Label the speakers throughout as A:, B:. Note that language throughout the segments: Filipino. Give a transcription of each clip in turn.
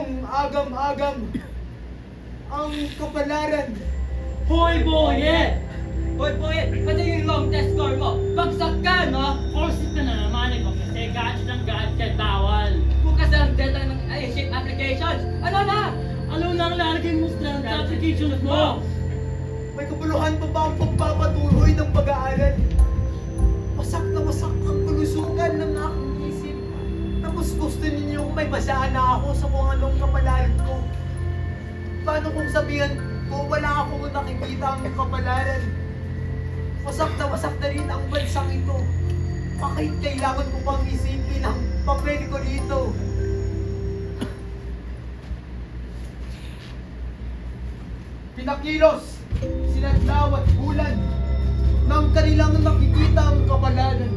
A: kong agam-agam ang kapalaran.
B: Hoy, Boyet! Hoy, Boyet! Ano yung long test score mo? Bagsak ka, no?
C: Forces ka na naman eh, kasi gadget ng gadget, bawal.
B: Bukas ang deadline ng ship applications. Ano na?
C: Ano na ang lalagay mo sa application mo?
A: May kabuluhan pa ba ang pagpapatuloy ng pag-aaral? Wasak na wasak ang kalusugan ng aking isip. Tapos gusto ninyong may basaan na ako sa kung anong kapalaran ko. Paano kung sabihan ko wala akong nakikita ang kapalaran? Wasak na rin ang bansang ito. Bakit kailangan ko pang isipin ang papel ko dito? Pinakilos, sinadlaw at bulan ng kanilang nakikita ang kapalaran.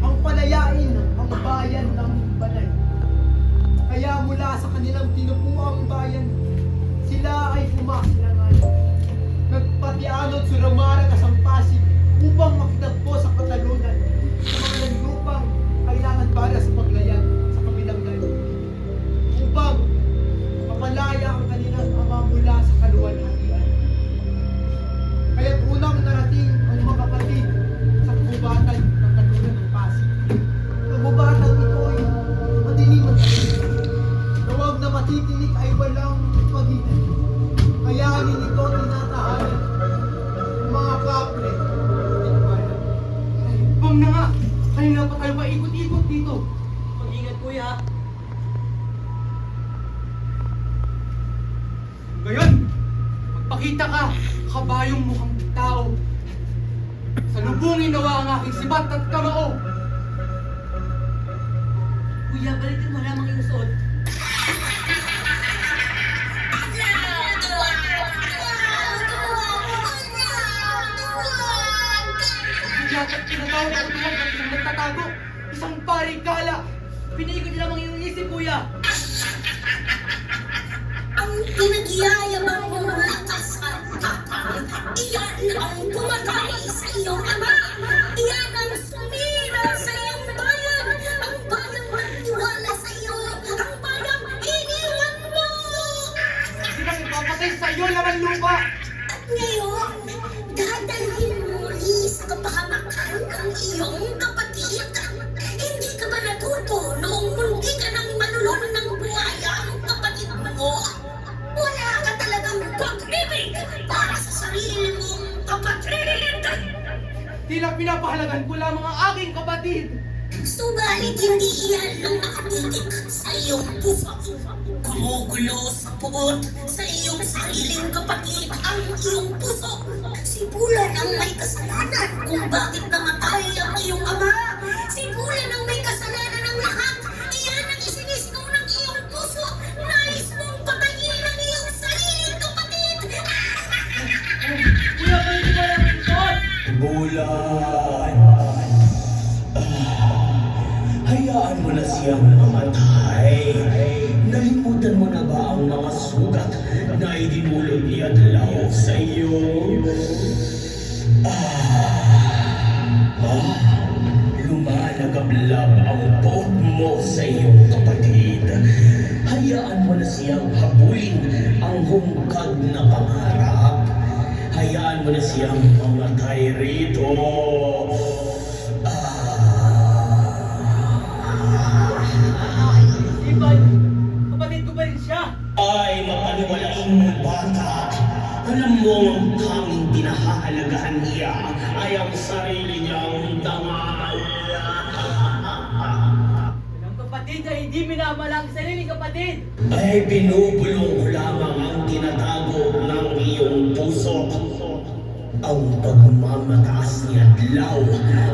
A: Ang palayain ang bayan ng banay. Kaya mula sa kanilang tinupuang bayan, sila ay pumakilangan. Nagpatianod suramara kasampasig upang makitagpo sa katalunan sa mga lupang kailangan para sa paglayag sa kabilang dayo. Upang mapalaya ang kanilang ama mula sa kaluwalhatian. Kaya't unang narating ang mga kapatid sa kagubatan ng katulan ng Pasig. Kagubatan ito ay madilim at tahimik. Na huwag na matitinik ay walang pagitan. Kayanin ito tinatahanan ng mga kapre at bayan.
B: Bang na nga! Kanina pa tayo paikot-ikot dito. Mag-ingat, kuya. Ngayon, magpakita ka, kabayong mukhang tao. Salubungin nawa ang aking sibat at kamao. Kuya, balikin mo lamang yung suot. Yakat kinatawag ang tuwag at isang nagtatago. Isang paring gala. Piniikot lamang yung isip, kuya.
D: Ang pinagyayabang mong lakas at tapang, iyan ang pumatay sa iyong ama. Iyan ang sumira sa iyong bayan. Ang bayang magtiwala sa iyo. Ang bayang iniwan mo.
A: Silang ipapatay sa iyo naman lupa.
D: At ngayon, dadalhin mo muli sa kapahamakan ang iyong kapatid. Hindi ka ba natuto noong mundi ka ng manulon ng buhaya ang kapatid mo? Wala ka talagang pag-ibig para sa sarili mong kapatid!
A: Tila pinapahalagan ko lamang ang aking kapatid.
D: Subalit hindi iyan ang nakatitik sa iyong puso. Kumugulo sa puot sa iyong sariling kapatid ang iyong puso. Sipulan ang may kasalanan kung bakit namatay ang iyong ama. Sipulan ang may kasalanan ng lahat. Iyan ang isinisigaw ng iyong puso. Nais mong patayin ang iyong sariling kapatid.
B: Kuya, balikin mo lamang yung suot.
E: Bulan. Hayaan mo na siyang mamatay. Nalimutan mo na ba ang mga sugat na idinulot ni Adlaw sa iyo? Lumalagablab ang buhok mo sa iyong kapatid. Hayaan mo na siyang habulin ang hungkag na pangarap. Hayaan mo na siyang mamatay rito.
B: Iban, kapatid ko ba rin siya?
E: Ay, mapaniwalaing bata. Alam mo ang tanging pinahahalagahan niya ay ang sarili niyang dangal.
B: Ang kapatid ay hindi minamala ang sarili kapatid.
E: Ay binubulong ko lamang ang tinatago ng iyong puso. Ang pagmamataas ni Adlaw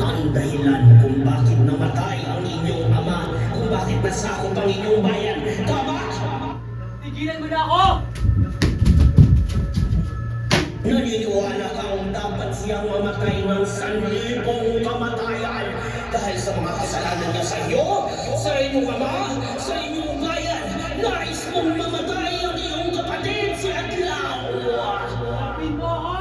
E: ang dahilan kung bakit namatay ang inyong ama, kung bakit nasakop ang inyong bayan. Tama?
B: Tigilan mo na ako!
E: Naniniwala kang dapat siyang mamatay ng 1,000 kamatayan dahil sa mga kasalanan niya sa iyo, sa inyong ama, sa inyong bayan. Nais mong mamatay ang iyong kapatid si Adlaw.
B: Kapin mo ako!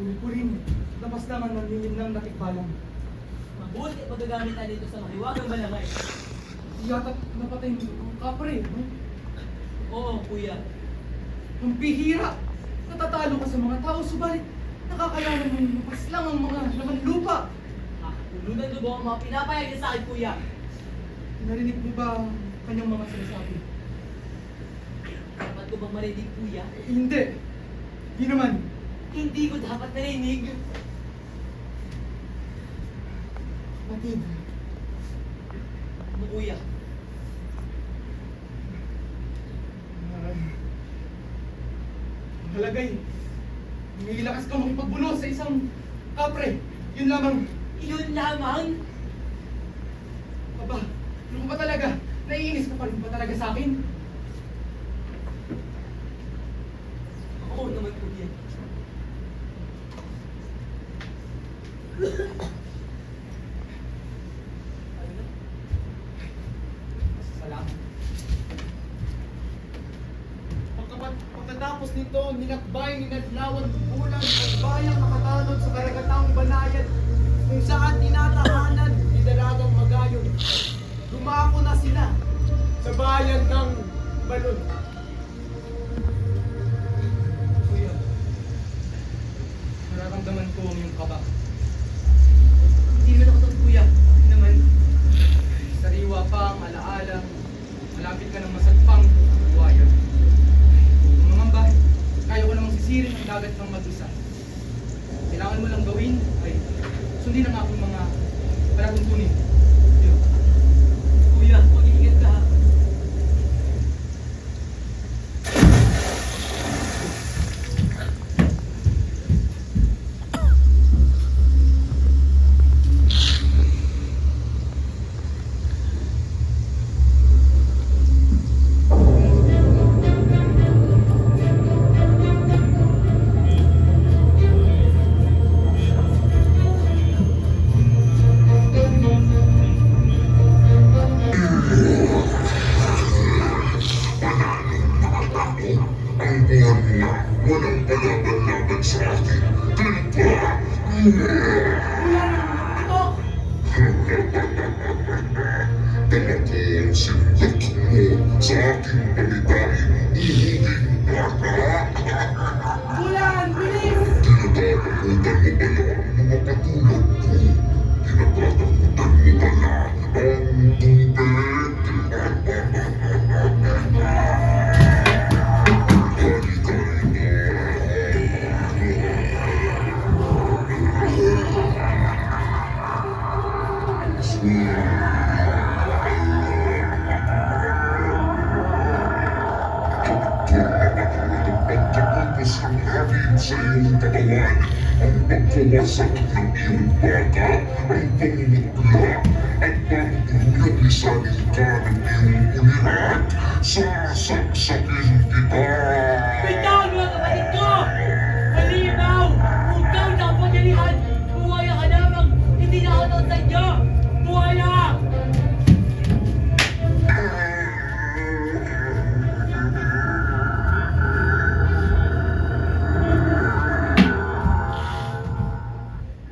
F: Sulit ko rin. Lapas naman ng lingid ng natikbalang.
B: Mabuti at magagamit na dito sa mahiwagang balangay.
F: Yata't napatay mo ang kapre. No?
B: Oo, kuya.
F: Ang bihira! Natatalo ka sa mga tao, subalit nakakayanan mo lupas lang ang mga laman lupa.
B: Puno ng dugo ang mga pinapayag niya sa akin, kuya.
F: Narinig mo ba ang kanyang mga sinasabi?
B: Dapat ko bang marinig, kuya?
F: Hindi. Hindi naman.
B: Hindi ko dapat narinig.
F: Kapatid,
B: Ano, kuya?
F: halagay. May lakas ka makipagbuno sa isang kapre. Yun lamang.
B: Iyon lamang?
F: Aba, ano ba talaga? Naiinis ka pa rin ba talaga sa akin?
B: Oo naman, kuya. Ano na?
F: Salamat.
A: Pagkatapos nito, ninakbay ni Nadlawan Bulan ang bayang nakatanod sa karagatang banayan kung saan tinatahanan ni Dalagang Magayon. Dumako na sila sa bayan ng Balon.
F: Kuya, nararamdaman ko ang iyong kaba.
B: Hindi naman ako to, kuya.
F: Hindi naman, sariwa pa ang alaala. Malapit ka ng masagpang buhayan. Kung mangamba, kaya ko namang sisirin ang dagat ng mag-isa. Kailangan mo lang gawin ay sundin ang aking mga palatuntunin. Yun.
B: Kuya, mag-iingat ka, ha?
G: Ang buwan mo, walang palaban-laban sa akin. Diba? Dala ko ang sindak mo sa aking pamitain. Uhugin bata.
B: Bulan! Bilis!
G: Tinatatakutan mo pala ang mga katulad ko. Tinatatakutan mo pala ang tubig. Pagkatapos ang hangin sa iyong katawan, ang pagkawasak ng iyong bata, ang pangungutla, at pangtuluyang lisanin ka ng iyong ulirat, sasaksakin kita!
B: Bitaw mga kapatid ko! Malinaw! Ikaw na ang pagalihan! Buhaya ka lamang! Hindi na ako taon sa inyo! Buhaya!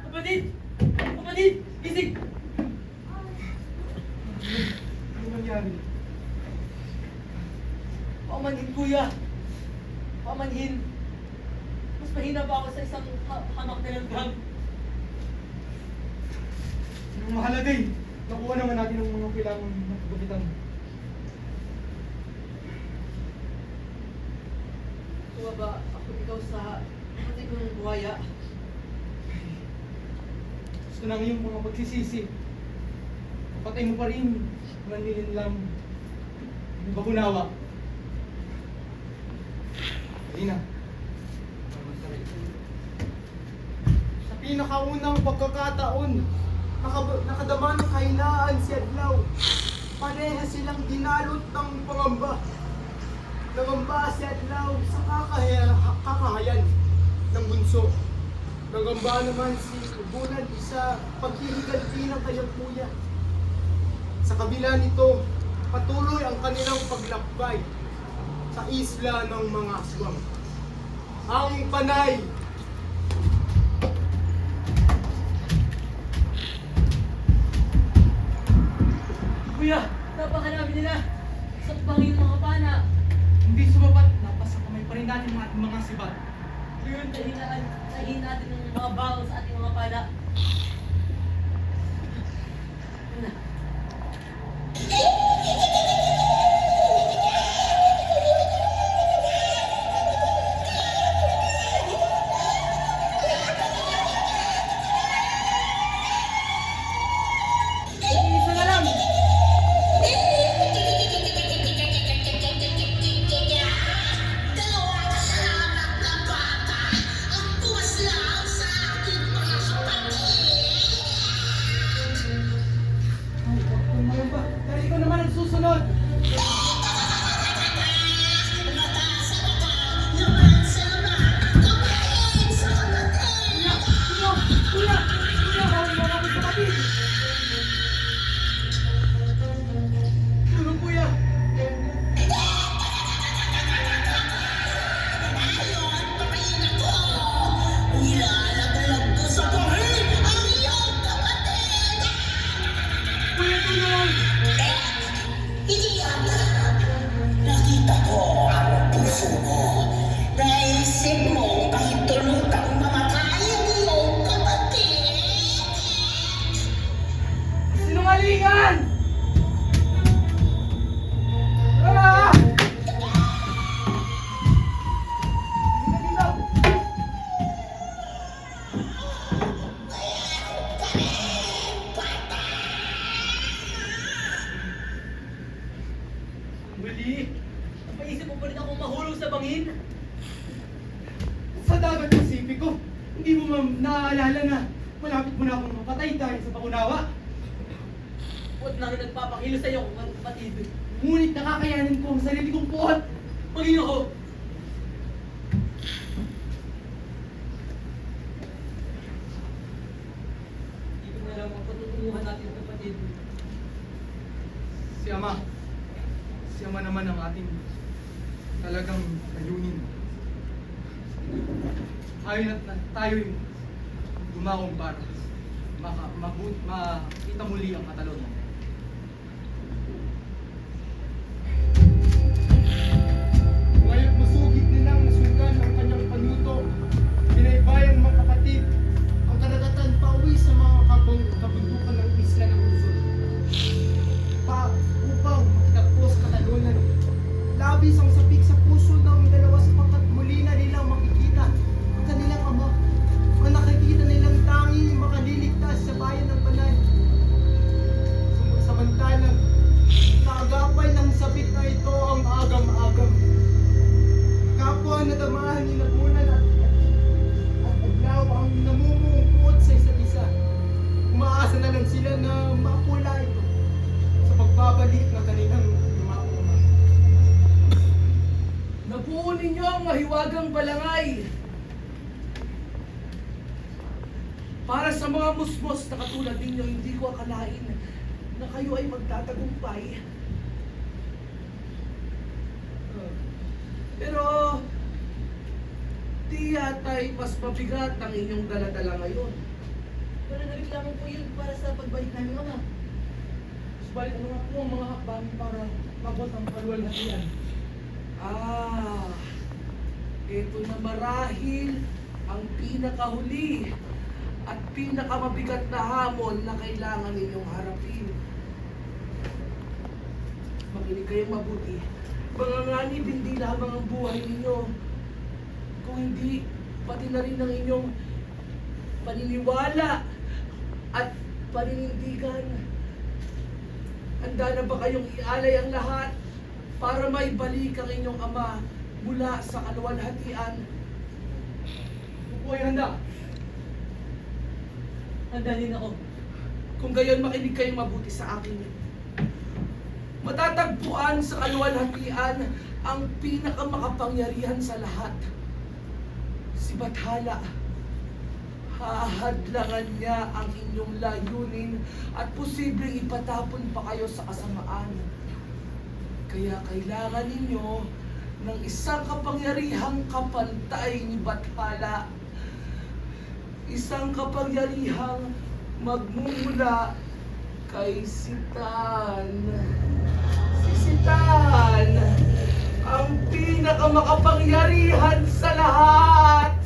B: Kapatid! Kapatid! Gising!
F: Ano nangyari?
B: Pamanhin, kuya! Pamanhin! Mas mahina pa ako sa isang hamak na langgam.
F: Ang mahalagay. Nakuha naman natin ang mga kailangan ng kagupitan.
B: Tuwa ba ako ikaw sa kapatid kong buhaya?
F: Gusto na ngayong mga pagsisisi. Patay mo pa rin. Nanilin lang. Hindi ba kunawa? Hindi na.
A: Sa pinakaunang pagkakataon, nakadama ng kahinaan si Adlaw. Pareha silang dinalot ng pangamba. Nangamba si Adlaw sa kakahayan ng bunso. Nangamba naman si Bulan sa paghihiganti ng kanyang kuya. Sa kabila nito, patuloy ang kanilang paglakbay sa isla ng mga aswang. Ang panay
B: baka namin nila sa bangin ng mga pana.
F: Hindi sumapat, napasa kamay pa rin natin ang ating mga sibat.
B: Ngayon, tahiin natin ng mga bawal sa ating mga pana. Na.
F: Isa na lang!
D: Dalawa kasalamat na bata ang tuwas lang sa aking mga kapatid.
F: Tumayo ba? Dahil ikaw naman ang susunod!
D: Mata sa mata, laban sa laban, kapatid sa kapatid.
F: Kuya! Bawal mo namin kapatid! Tulong kuya!
D: Ngayon, patayin ako. Ilalagalag ko sa buhay ang iyong kapatid.
F: Kuya, tulong!
D: Hindi yan. Nakita ko ang puso mo. Naisip mo kahit tulutang mamatay ang iyong kapatid.
F: Sinungalingan! Ah! Dito!
B: Muli, napaisip mo pa rin akong mahulog sa bangin?
F: Sa dagat Pasipiko, hindi mo naaalala na malapit mo na akong mapatay dahil sa pangunawa.
B: Huwag na rin nagpapakilo sa iyo kung kapatid.
F: Ngunit nakakayanin ko ang sarili kong puot.
B: Maging ako. Hindi ko na lang ang patutunguhan natin kapatid.
F: Si Ama. Si Ama naman ang ating talagang layunin. Tayo'y gumaong para makita muli ang katalon. Ngayon masugid nilang nasugan ang kanyang panuto. Binaybayan mga kapatid ang karagatan pauwi sa mga kabundukan ng isla ng Luzon. Upang makitagpo sa katalunan. Labis ang sabik sa puso ng dalawa sapagkat muli na nilang makikita ang kanilang ama. Ang nakikita nilang tanging makaliligtas sa bayan ng Panay. Samantalang naagapay ng sabik na ito ang agam-agam. Kapwa na damahan ni Nagunan at Adlaw ang namumungkot sa isa't isa. Umaasa na lang sila na mapula ito sa pagbabalik ng kanilang lumauma.
H: Nabuo ninyo ang mahiwagang balangay para sa mga musmos na katulad ninyo. Hindi ko akalain na kayo ay magtatagumpay. Pero di yata'y mas mabigat ang inyong daladala ngayon.
B: Pero nareklamo po yun para sa pagbalik namin, Ama.
H: Subalit ano nga po ang mga hakbang para mabot ang kaluwalhatian? Ito na marahil ang pinakahuli at pinakamabigat na hamon na kailangan ninyong harapin. Makinig kayong mabuti. Manganganib hindi lamang ang buhay ninyo, kung hindi pati na rin ang inyong paniniwala at paninindigan. Handa na ba kayong ialay ang lahat para may balik ang inyong ama mula sa kaluwalhatian?
F: Ako ay handa.
B: Handa din ako.
H: Kung gayon, makinig kayong mabuti sa akin. Matatagpuan sa kaluwalhatian ang pinakamakapangyarihan sa lahat. Si Bathala. Hahadlangan niya ang inyong layunin at posibleng ipatapon pa kayo sa kasamaan. Kaya kailangan ninyo ng isang kapangyarihang kapantay ni Bathala. Isang kapangyarihang magmumula kay Sitan. Si Tan, ang pinakamakapangyarihan sa lahat.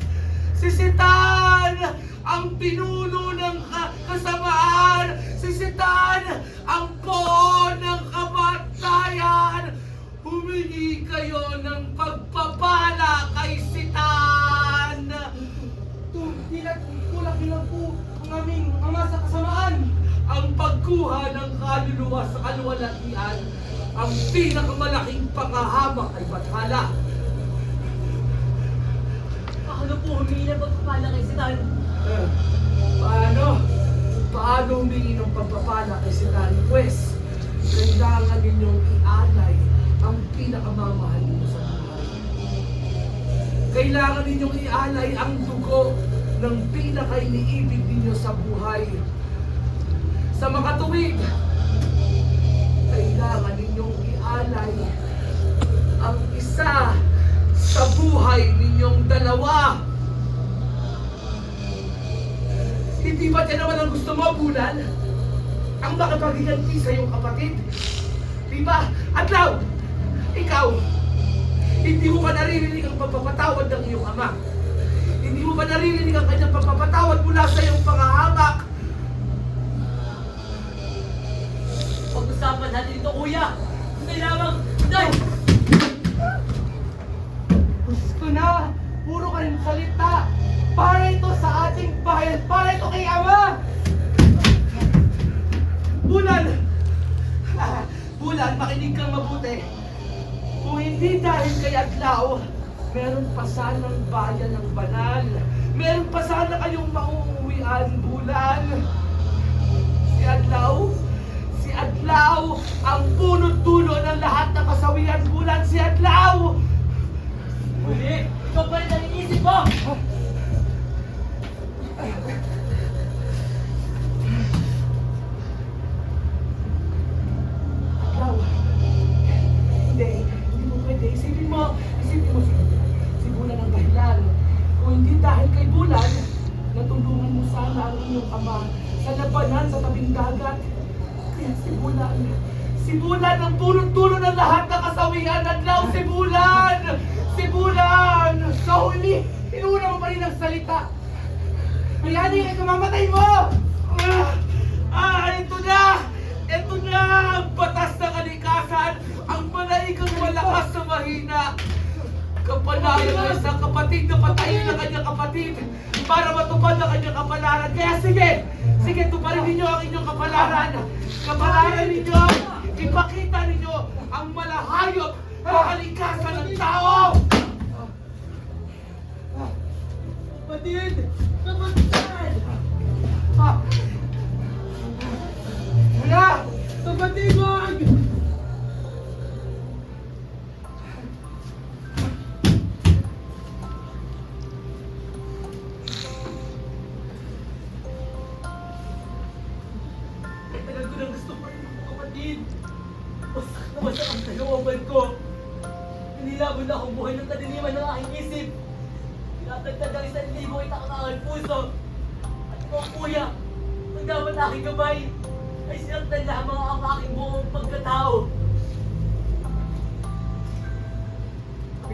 H: Si Tan, ang pinuno ng kasamaan. Si Tan, ang poon ng kamatayan. Humingi kayo ng pagpapala kay Tan. Kulang lang po ang aming ama sa kasamaan. Ang pagkuha ng kaluluwa sa kaluwalhatian, ang pinakamalaking pangahamak ay bathala.
B: Paano po humingi ng pagpapala kay Tan?
H: Paano humingi ng pagpapala kay Tan? Pues, kailangan ninyong ialay ang pinakamamahal ninyo sa buhay. Kailangan ninyong ialay ang dugo ng pinakainiibig ninyo sa buhay. Sa makatuwid, kailangan ninyong ialay ang isa sa buhay ninyong dalawa. Hindi ba yan naman ang gusto mo, Bulan? Ang makapaghiganti sa iyong kapatid? Di ba? Adlaw, ikaw, hindi mo ba naririnig ang pagpapatawad ng iyong ama? Hindi mo ba naririnig ang kanyang pagpapatawad mula sa iyong pangahamak?
B: Pag-usapan natin ito, kuya. Hindi lamang, Tay!
H: Gusto na! Puro ka rin salita! Para ito sa ating bayan! Para ito kay Ama! Bulan! Bulan, makinig kang mabuti. Kung hindi dahil kay Adlaw, meron pa sanang bayan ng banal. Meron pa sana kayong mauuwian, Bulan. Si Adlaw, ang punot-dulo ng lahat ng kasawian, Bulan. Si Adlaw!
B: Huli! Ikaw pa rin ang iniisip mo!
H: Adlaw, hindi mo pwede. Isipin mo si Bulan ang dahilan. Kung hindi dahil kay Bulan, natulungan mo sana ang iyong ama sa labanan sa tabing dagat. Kaya si Bulan ang punot-dulo ng lahat ng kasawian. Adlaw, si Bulan! Sa huli, inuna mo pa rin ang salita. Mayani ay kamamatay mo! Ito na! Ang batas ng kalikasan! Ang malaikang malakas sa mahina! Kapalaran ng isang kapatid na patayin ng kanyang kapatid para matupad ang kanyang kapalaran. Kaya sige, tuparin ninyo ang inyong kapalaran. Kapalaran ninyo, ipakita ninyo ang malahayop na kalikasan ng tao!
B: Kapatid! Kapatid!
H: Wala!
B: Kapatid, wag!
H: Tagal ko nang gusto pa rin mga kapatid.
B: Wasak na wasak ang kalooban ko. Nilabon na akong buhay ng kadiliman ng aking isip. Tinatagtag ang 1,000 ay takakangal puso. At ikaw, kuya, ang dapat aking gabay ay sinaktan lamang ang aking buong pagkatao.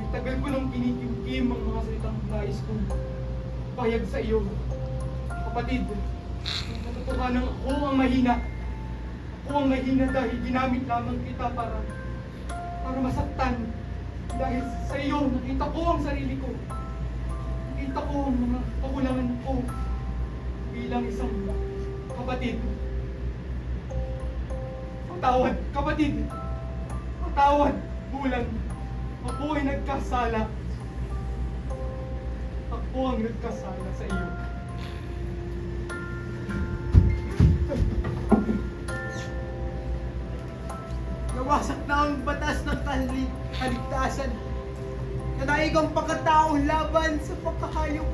F: Tagal ko nang kinikimkim ang mga salitang nais kong pahayag sa iyo. Kapatid, katotohanan ako ang mahina. Ako ang mahina dahil ginamit lamang kita para masaktan. Dahil sa iyo, nakita ko ang sarili ko. Nakita ko ang mga kakulangan ko bilang isang kapatid. Patawad, kapatid. Patawad, Bulan. Ako ay nagkasala. Ako ang nagkasala sa iyo.
A: Nawasak na ang batas ng kaligtasan. Nanaig ang pagkataong laban sa pagkahayop.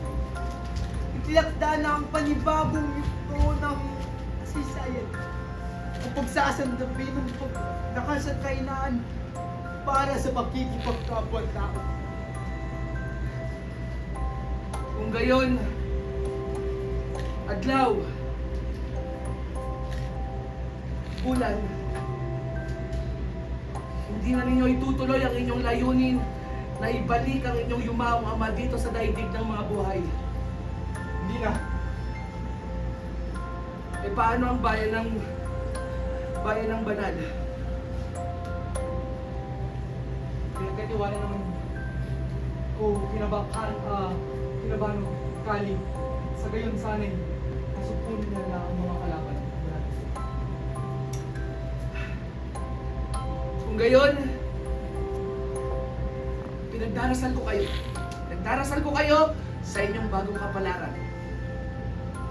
A: Itilakda na ang panibagong ito ng kasaysayan. Ang pagsasandabi ng lakas at kainaan para sa pakikipagkapwa-tao.
H: Kung gayon, Adlaw, Bulan, hindi na ninyo itutuloy ang inyong layunin na ibalik ang inyong yumaong ama dito sa daigdig ng mga buhay.
A: Hindi na.
H: E paano ang bayan ng banal?
F: Pinagkatiwala naman ko kinabahan kali. Sa gayon sana'y nasupunin na ang mga kalaban.
H: Kung gayon, pinagdarasal ko kayo. Pinagdarasal ko kayo sa inyong bagong kapalaran.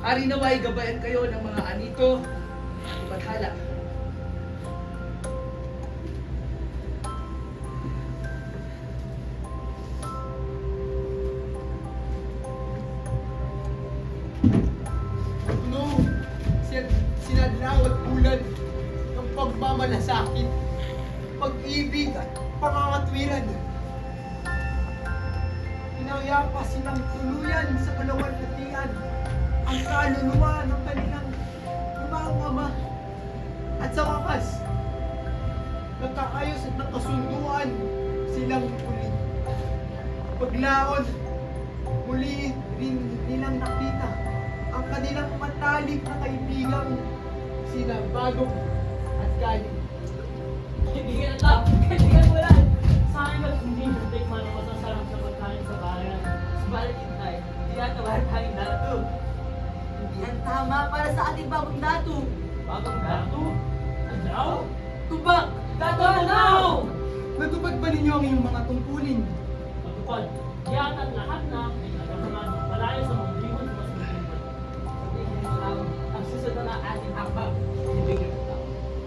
H: Hari naway gabayan kayo ng mga anito at ibathala.
A: Puno, sinadlaw at bulan ng pagmamalasakit, pag-ibig at pangangatwiran. Pinayapa silang tuluyan sa kalawalhatian ang kaluluwa ng kanilang yumaong ama. At sa wakas, nagkaayos at nakasunduan silang muli. Paglaon, muli rin nilang nakita ang kanilang matalik na kaibigang sina Bagong at Galing.
B: Kaibigan na kaibigan mo lang. Sa akin ba hindi muntik man ang masasarap sa pagkain sa bayan? Subalit hintay, hindi yata bahal tayong dato.
I: Hindi yan tama para sa ating bagong dato.
B: Bagong dato? Adlaw? Tubak! Dato adlaw!
F: Natupad ba ninyo ang iyong mga tungkulin?
C: Matupad, yata at lahat na ay nagkakaman malaya sa mga limon sa mas malimot.
B: Sabihin mo lang, ang susunod na ating hakbang, ibigay ng tao.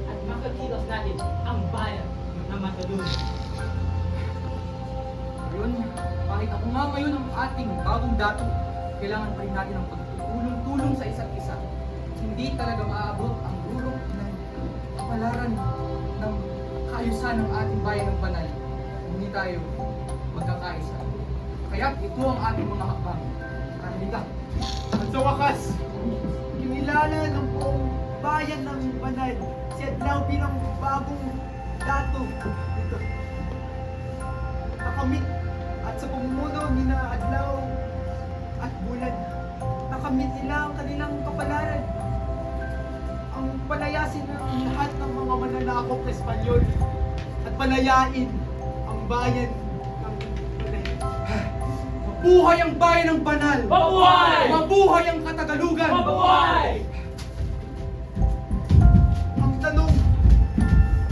B: At makakilos natin ang bayan na matulungan.
F: Ngayon, kahit ako nga ngayon ang ating bagong dato, kailangan pa rin natin ang pagtutulong-tulong sa isa't isa. Hindi talaga maaabot ang durok ng kapalaran ng kaayusan ng ating bayan ng banal kung hindi tayo magkakaisa. Kaya ito ang ating mga hakbang. Halika.
A: At sa wakas, kinilala ng buong bayan ng banal si Adlaw bilang bagong dato dito. Nakamit at sa pamumuno ni na Adlaw at Bulan, nakamit nila ang kanilang kapalaran. Ang palayasin ng lahat ng mga mananakop na Espanyol at palayain ang bayan ng banal.
F: Mabuhay ang bayan ng banal!
C: Mabuhay!
F: Mabuhay ang Katagalugan!
C: Mabuhay!
A: Ang tanong,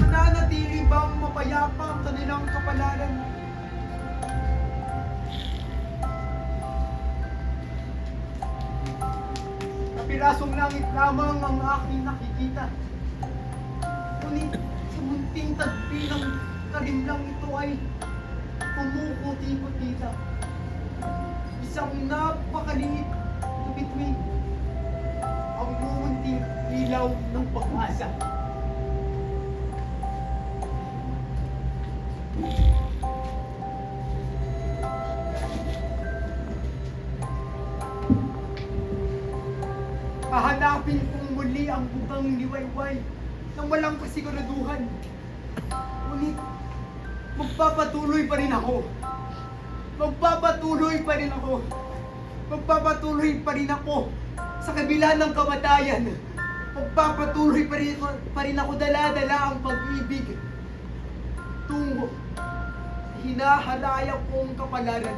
A: mananatili bang mapayapa ang kanilang kapalaran? Kapirasong langit lamang ang aking nakikita. Ngunit sa munting tagpi ng kalimlang ito ay kumukuti-kutita. Isang napakaliit na bituin ang mumunting ilaw ng pag-asa. Hahanapin kong muli ang bukang liwayway nang walang kasiguraduhan. Ngunit magpapatuloy pa rin ako. Magpapatuloy pa rin ako. Magpapatuloy pa rin ako sa kabila ng kamatayan. Magpapatuloy pa rin ako dala-dala ang pag-ibig tungo sa hinahalayang kong kapalaran.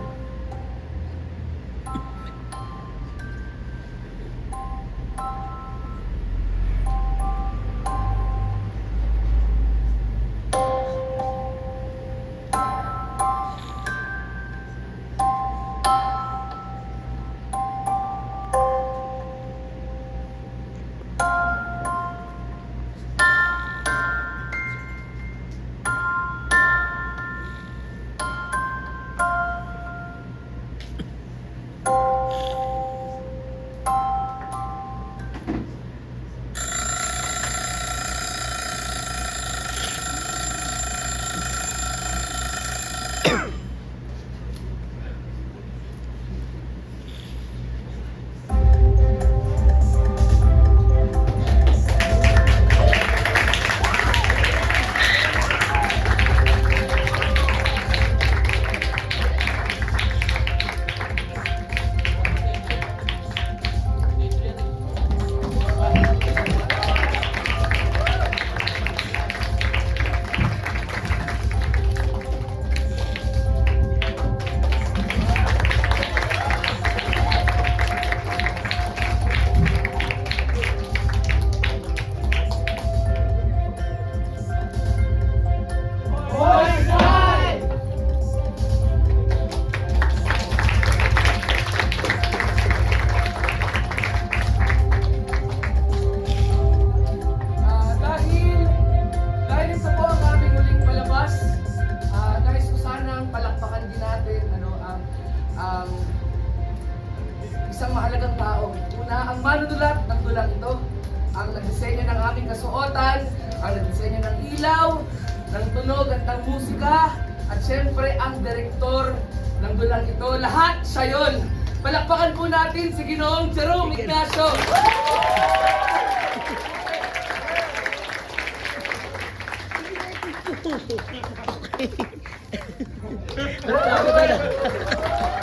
H: isang mahalagang tao. Una, ang manunulat ng dulang ito, ang nagdisenyo ng aming kasuotan, ang nagdisenyo ng ilaw, ng tunog at ng musika, at syempre ang direktor ng dulang ito. Lahat siya yun. Palakpakan po natin si Ginoong Jerome Ignacio.
A: Grabe ka na.